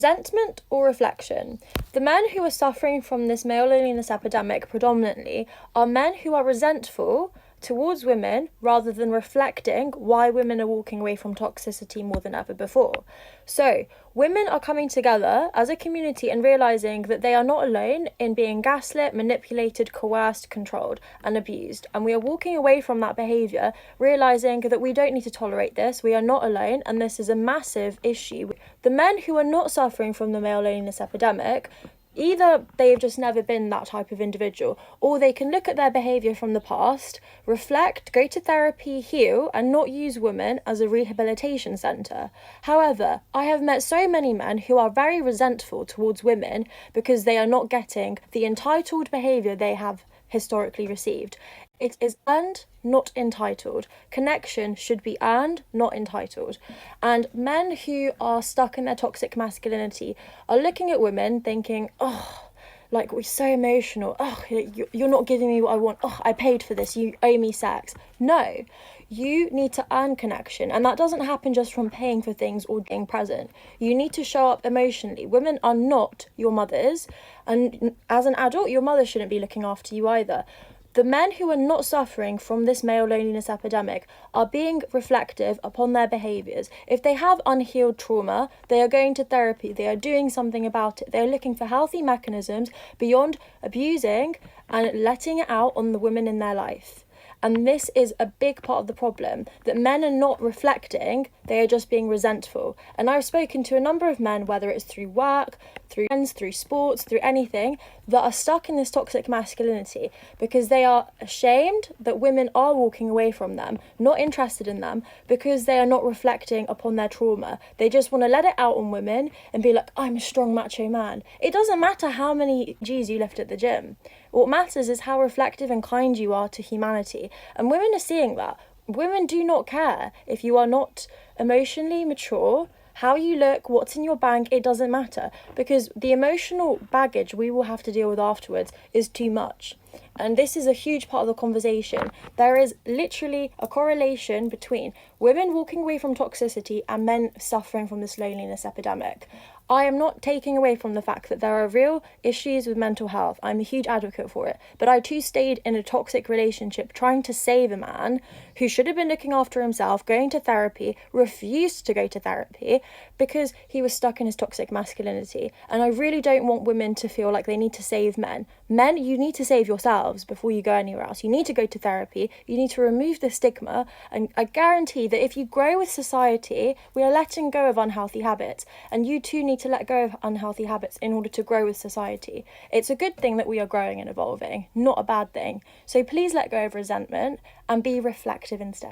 Resentment or reflection? The men who are suffering from this male loneliness epidemic predominantly are men who are resentful towards women rather than reflecting why women are walking away from toxicity more than ever before. So, women are coming together as a community and realising that they are not alone in being gaslit, manipulated, coerced, controlled, and abused. And we are walking away from that behaviour, realising that we don't need to tolerate this, we are not alone, and this is a massive issue. The men who are not suffering from the male loneliness epidemic, either they've just never been that type of individual, or they can look at their behaviour from the past, reflect, go to therapy, heal, and not use women as a rehabilitation centre. However, I have met so many men who are very resentful towards women because they are not getting the entitled behaviour they have historically received. It is earned, not entitled. Connection should be earned, not entitled. And men who are stuck in their toxic masculinity are looking at women thinking, oh, like, we're so emotional. Oh, you're not giving me what I want. Oh, I paid for this. You owe me sex. No, you need to earn connection. And that doesn't happen just from paying for things or being present. You need to show up emotionally. Women are not your mothers. And as an adult, your mother shouldn't be looking after you either. The men who are not suffering from this male loneliness epidemic are being reflective upon their behaviours. If they have unhealed trauma, they are going to therapy, they are doing something about it, they are looking for healthy mechanisms beyond abusing and letting it out on the women in their life. And this is a big part of the problem, that men are not reflecting, they are just being resentful. And I've spoken to a number of men, whether it's through work, through friends, through sports, through anything, that are stuck in this toxic masculinity because they are ashamed that women are walking away from them, not interested in them, because they are not reflecting upon their trauma. They just want to let it out on women and be like, I'm a strong macho man. It doesn't matter how many G's you lift at the gym. What matters is how reflective and kind you are to humanity. And women are seeing that. Women do not care if you are not emotionally mature. How you look, what's in your bank, it doesn't matter, because the emotional baggage we will have to deal with afterwards is too much. And this is a huge part of the conversation. There is literally a correlation between women walking away from toxicity and men suffering from this loneliness epidemic. I am not taking away from the fact that there are real issues with mental health. I'm a huge advocate for it. But I too stayed in a toxic relationship trying to save a man who should have been looking after himself, going to therapy, refused to go to therapy because he was stuck in his toxic masculinity. And I really don't want women to feel like they need to save men. Men, you need to save yourselves before you go anywhere else. You need to go to therapy. You need to remove the stigma. And I guarantee that if you grow with society, we are letting go of unhealthy habits. And you too need to let go of unhealthy habits in order to grow with society. It's a good thing that we are growing and evolving, not a bad thing. So please let go of resentment and be reflective instead.